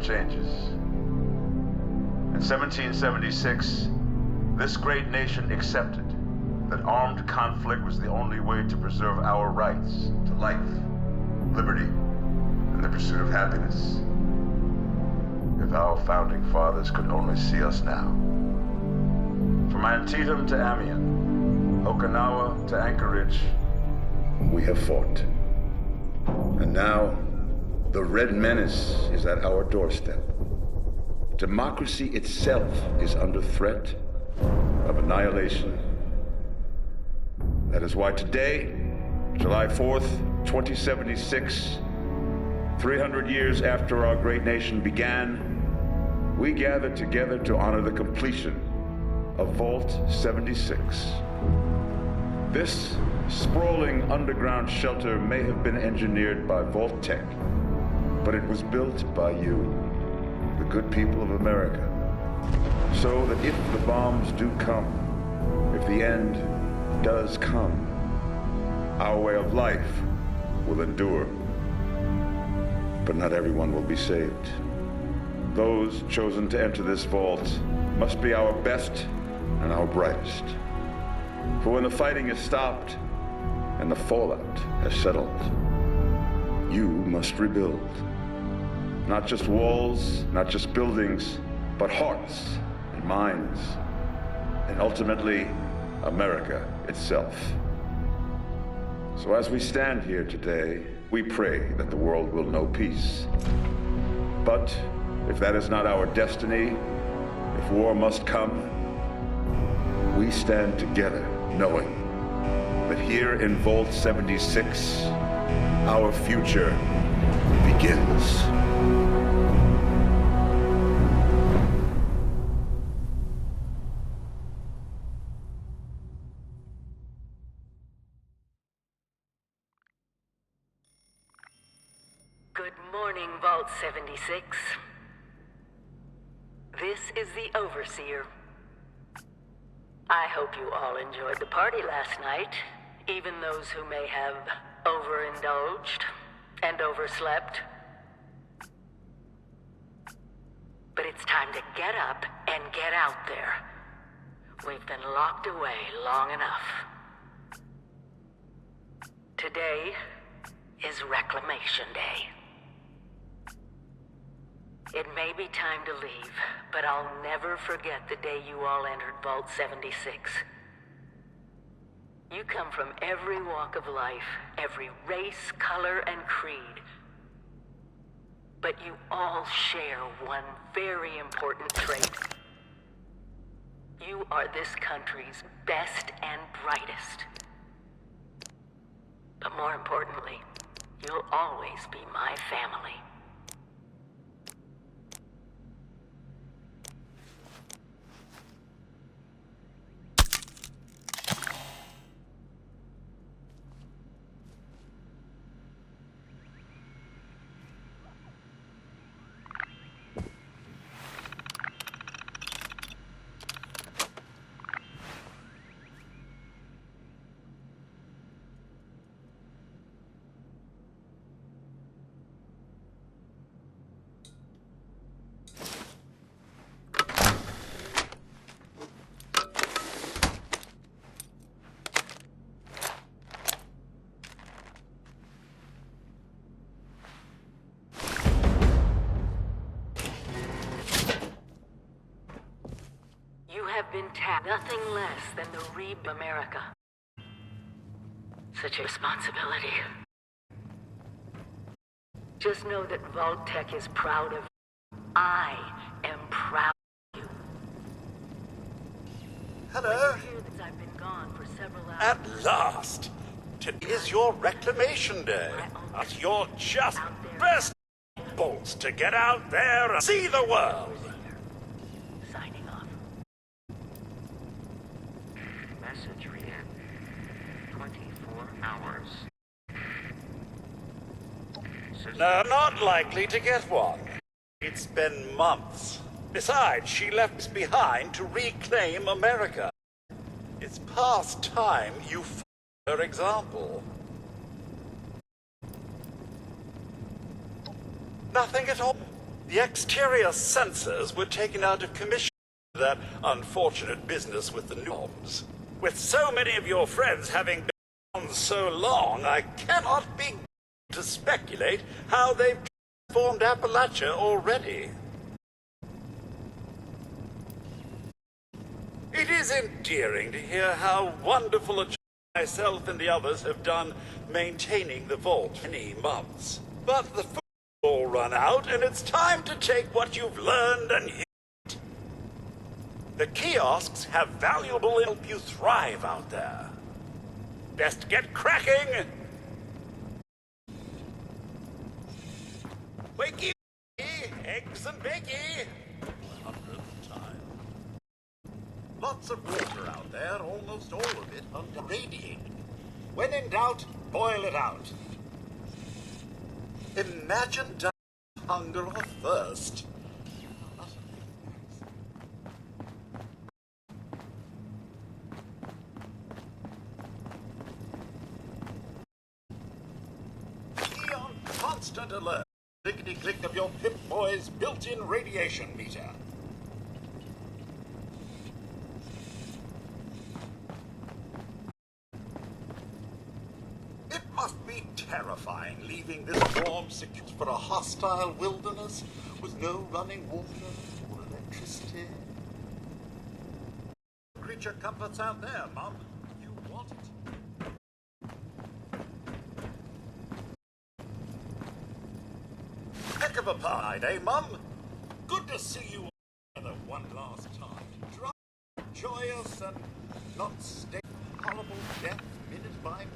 changes. In 1776, this great nation accepted that armed conflict was the only way to preserve our rights to life, liberty, and the pursuit of happiness. If our founding fathers could only see us now. From Antietam to Amiens, Okinawa to Anchorage, we have fought. And now, the Red Menace is at our doorstep. Democracy itself is under threat of annihilation. That is why today, July 4th, 2076, 300 years after our great nation began, we gather together to honor the completion of Vault 76. This sprawling underground shelter may have been engineered by Vault Tech, but it was built by you, the good people of America, so that if the bombs do come, if the end does come, our way of life will endure. But not everyone will be saved. Those chosen to enter this vault must be our best and our brightest. For when the fighting is stopped and the fallout has settled, you must rebuild. Not just walls, not just buildings, but hearts and minds, and ultimately, America itself. So as we stand here today, we pray that the world will know peace. But if that is not our destiny, if war must come, we stand together knowing that here in Vault 76, our future begins. Good morning, Vault 76. This is the Overseer. I hope you all enjoyed the party last night, even those who may have overindulged and overslept. But it's time to get up and get out there. We've been locked away long enough. Today is Reclamation Day. It may be time to leave, but I'll never forget the day you all entered Vault 76. You come from every walk of life, every race, color, and creed. But you all share one very important trait. You are this country's best and brightest. But more importantly, you'll always be my family. Have been tapped nothing less than the America. Such a responsibility. Just know that Vault Tech is proud of you. I am proud of you. Hello. I've been gone for several hours. At last. Today is your Reclamation Day. But you're just best bolts to get out there and see the world. Message read 24 hours. No, not likely to get one. It's been months. Besides, she left us behind to reclaim America. It's past time you follow her example. Nothing at all. The exterior sensors were taken out of commission for that unfortunate business with the norms. With so many of your friends having been on so long, I cannot begin to speculate how they've transformed Appalachia already. It is endearing to hear how wonderful a job myself and the others have done maintaining the vault many months. But the food all run out, and it's time to take what you've learned and use it. The kiosks have valuable help you thrive out there. Best get cracking! Wakey, eggs and bakey! 100th time. Lots of water out there, almost all of it under-radiated. When in doubt, boil it out. Imagine dying of hunger or thirst. Be on constant alert. Clickety-click of your Pip-Boy's built-in radiation meter. It must be terrifying leaving this warm secure for a hostile wilderness with no running water or electricity. Creature comforts out there, Mum. You want it. Heck of a pie, eh, Mum? Good to see you all together one last time. Dry, joyous, and not stay horrible death minute by minute.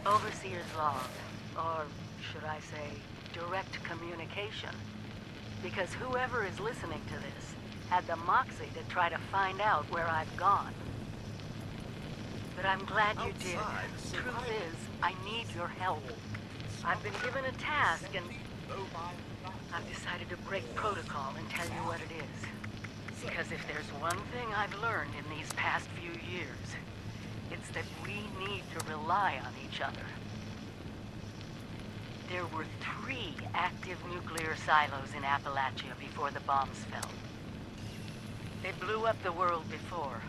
Overseer's log, or should I say, direct communication. Because whoever is listening to this had the moxie to try to find out where I've gone. But I'm glad you did. Truth is, I need your help. I've been given a task and I've decided to break protocol and tell you what it is. Because if there's one thing I've learned in these past few years, it's that we need to rely on each other. There were 3 active nuclear silos in Appalachia before the bombs fell. They blew up the world before,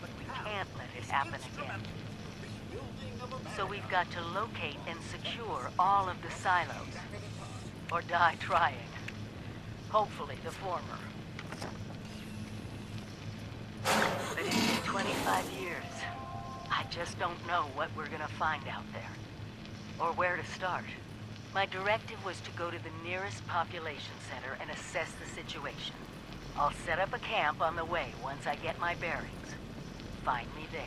but we can't let it happen again. So we've got to locate and secure all of the silos, or die trying. Hopefully the former. But it's been 25 years. I just don't know what we're gonna find out there, or where to start. My directive was to go to the nearest population center and assess the situation. I'll set up a camp on the way once I get my bearings. Find me there.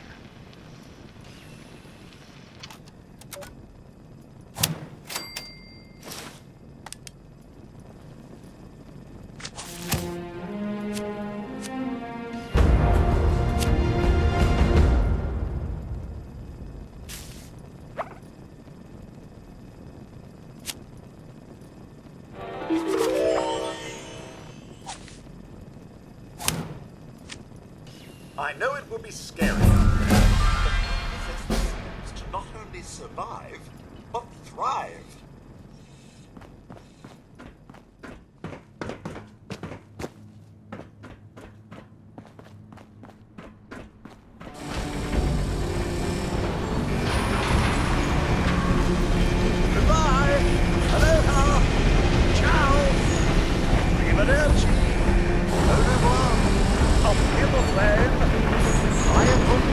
I know it will be scary, but we possess the skills to not only survive, but thrive. Goodbye! Aloha! Ciao! Arrivederci! Au revoir! Auf Wiedersehen! I am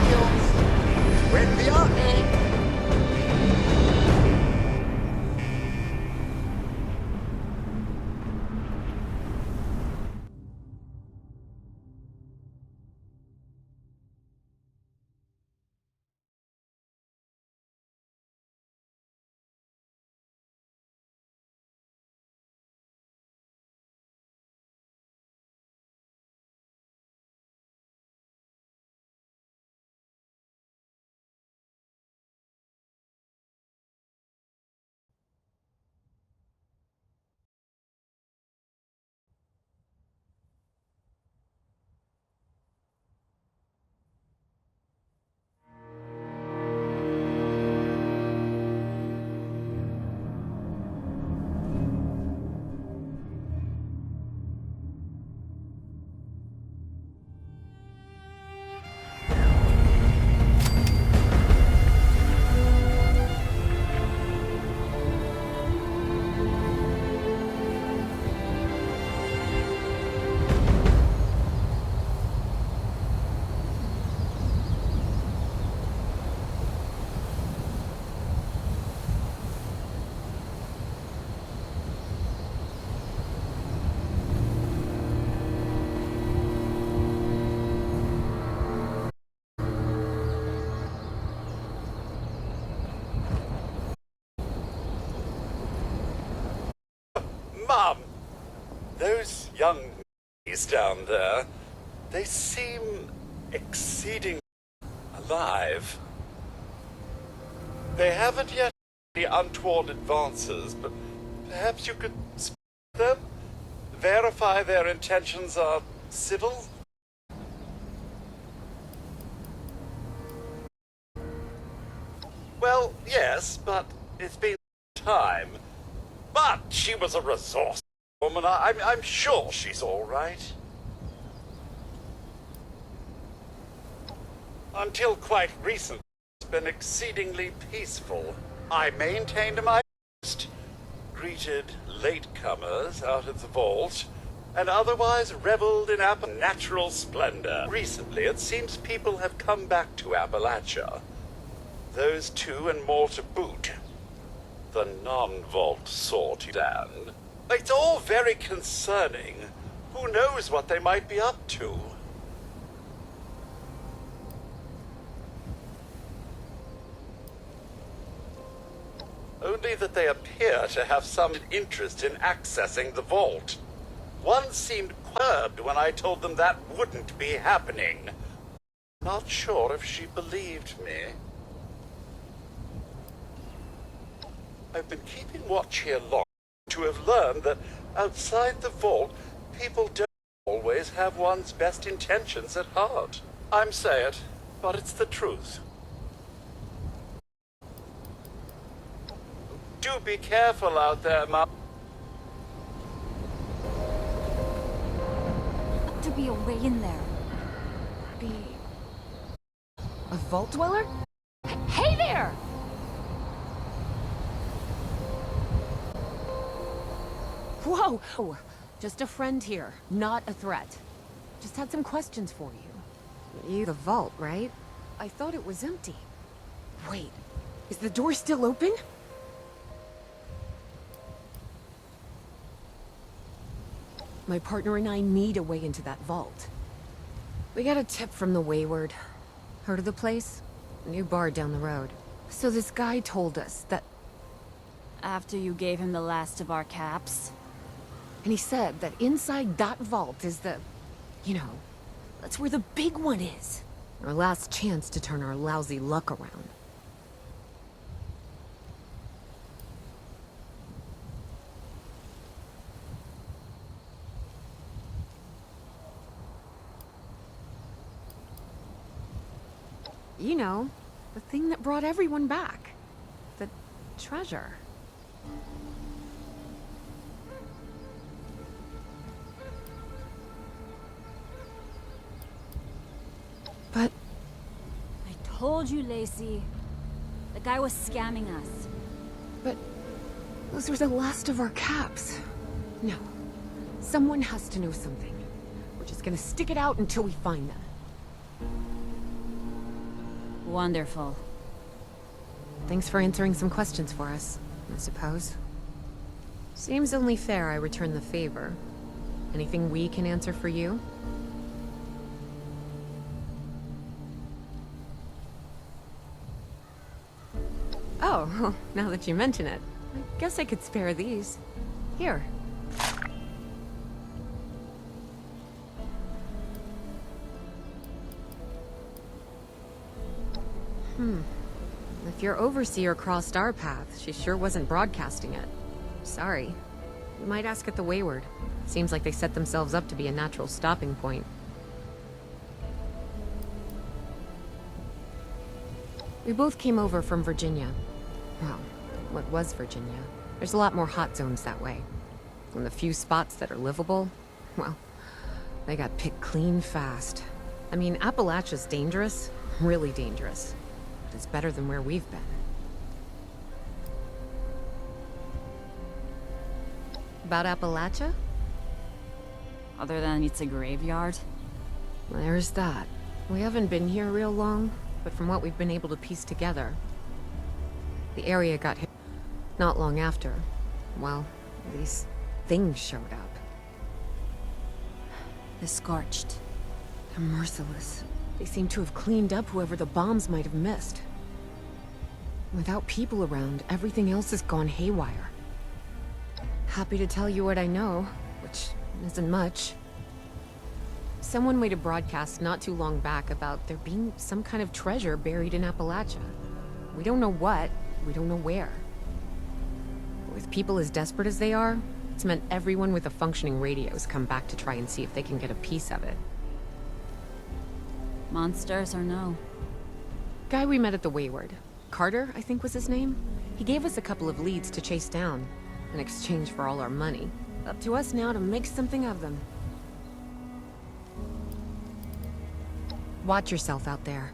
Mom, those young ladies down there, they seem exceedingly alive. They haven't yet made any untoward advances, but perhaps you could speak to them? Verify their intentions are civil? Well, yes, but it's been time. But she was a resourceful woman. I'm sure she's all right. Until quite recently, it's been exceedingly peaceful. I maintained my post, greeted latecomers out of the vault, and otherwise reveled in natural splendor. Recently, it seems people have come back to Appalachia. Those two and more to boot. The non-vault sort, Dan. It's all very concerning. Who knows what they might be up to? Only that they appear to have some interest in accessing the vault. One seemed perturbed when I told them that wouldn't be happening. Not sure if she believed me. I've been keeping watch here long to have learned that outside the vault, people don't always have one's best intentions at heart. I'm saying it, but it's the truth. Do be careful out there, Mom. To be a way in there. Be... a vault dweller? Hey there! Whoa! Oh, just a friend here, not a threat. Just had some questions for you. You the vault, right? I thought it was empty. Wait, is the door still open? My partner and I need a way into that vault. We got a tip from the Wayward. Heard of the place? A new bar down the road. So this guy told us that... After you gave him the last of our caps? And he said that inside that vault is the... you know, that's where the big one is. Our last chance to turn our lousy luck around. You know, the thing that brought everyone back. The treasure. But... I told you, Lacey. The guy was scamming us. but... those were the last of our caps. No. Someone has to know something. We're just gonna stick it out until we find them. Wonderful. Thanks for answering some questions for us, I suppose. Seems only fair I return the favor. Anything we can answer for you? Oh, now that you mention it, I guess I could spare these. Here. If your overseer crossed our path, she sure wasn't broadcasting it. Sorry. You might ask at the Wayward. Seems like they set themselves up to be a natural stopping point. We both came over from Virginia. Well, what was Virginia? There's a lot more hot zones that way. And the few spots that are livable, well, they got picked clean fast. I mean, Appalachia's dangerous, really dangerous. But it's better than where we've been. About Appalachia? Other than it's a graveyard? There's that. We haven't been here real long, but from what we've been able to piece together, the area got hit not long after. Well, these things showed up. The Scorched. They're merciless. They seem to have cleaned up whoever the bombs might have missed. Without people around, everything else has gone haywire. Happy to tell you what I know, which isn't much. Someone made a broadcast not too long back about there being some kind of treasure buried in Appalachia. We don't know what, we don't know where. With people as desperate as they are, it's meant everyone with a functioning radio has come back to try and see if they can get a piece of it. Monsters or no? Guy we met at the Wayward. Carter, I think was his name. He gave us a couple of leads to chase down, in exchange for all our money. Up to us now to make something of them. Watch yourself out there.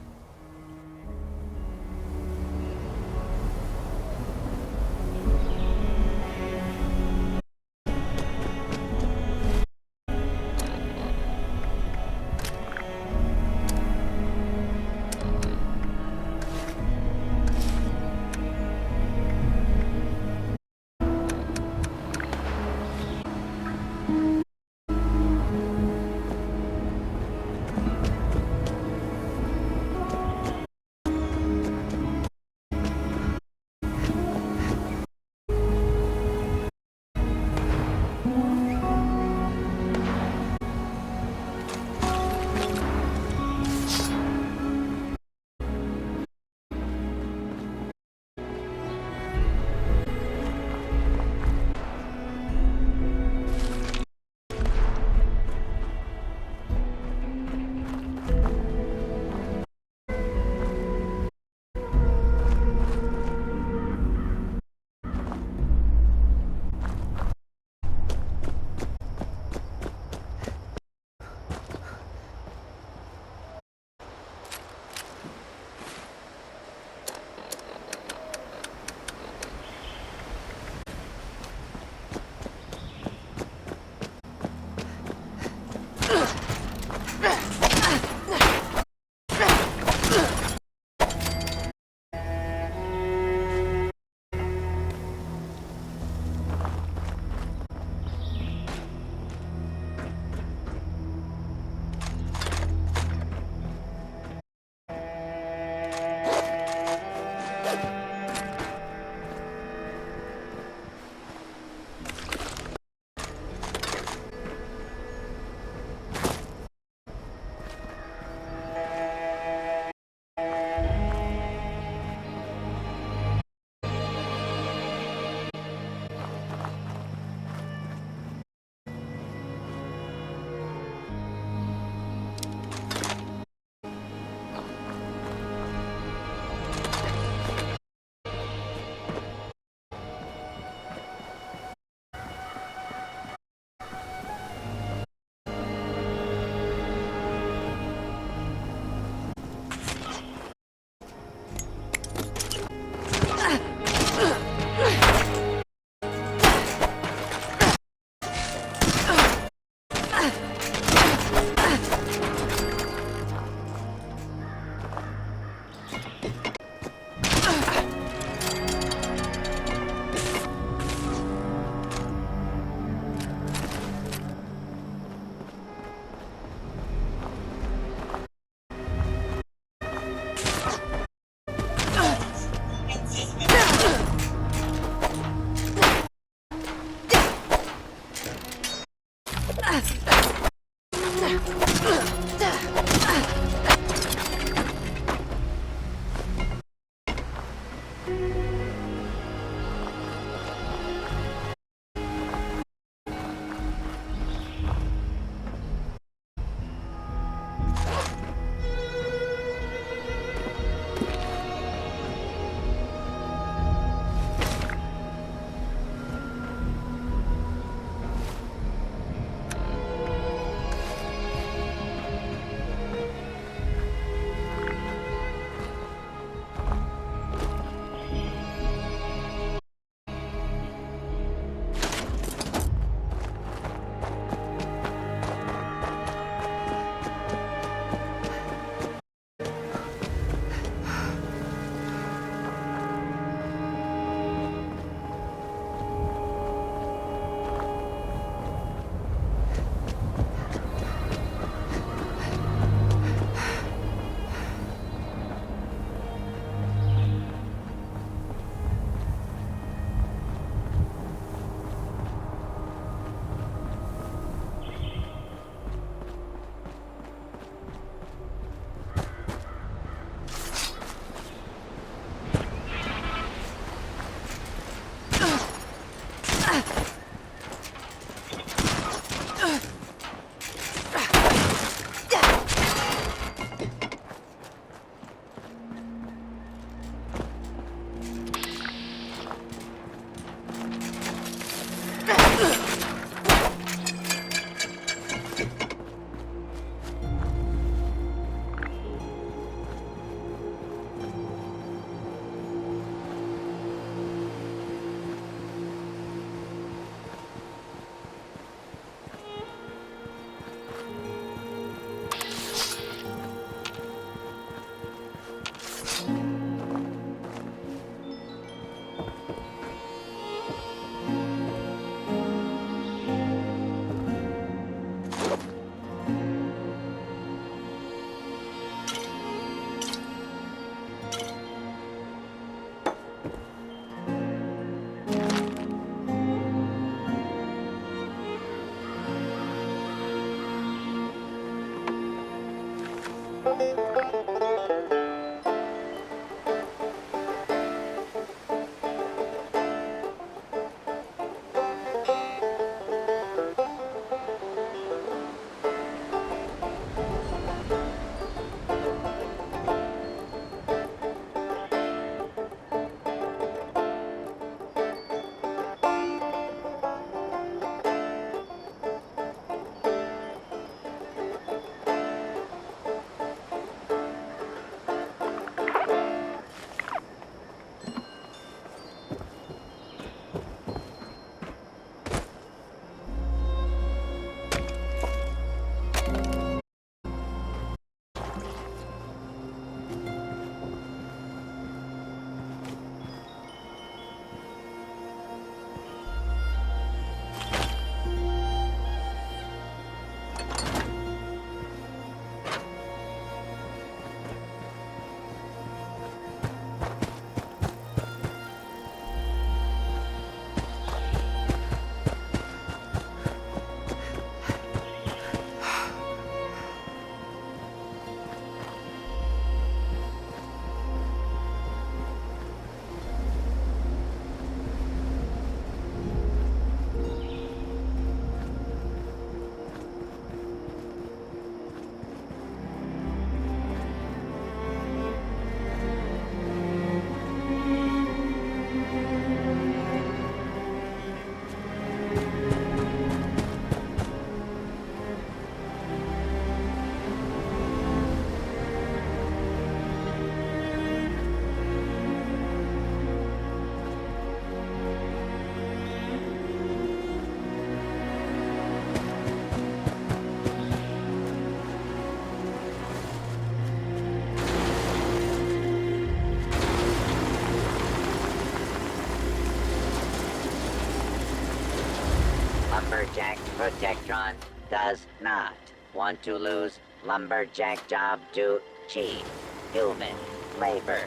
Lumberjack Protectron does not want to lose lumberjack job to cheap human labor.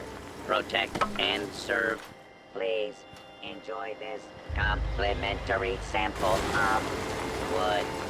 Protect and serve. Please enjoy this complimentary sample of wood.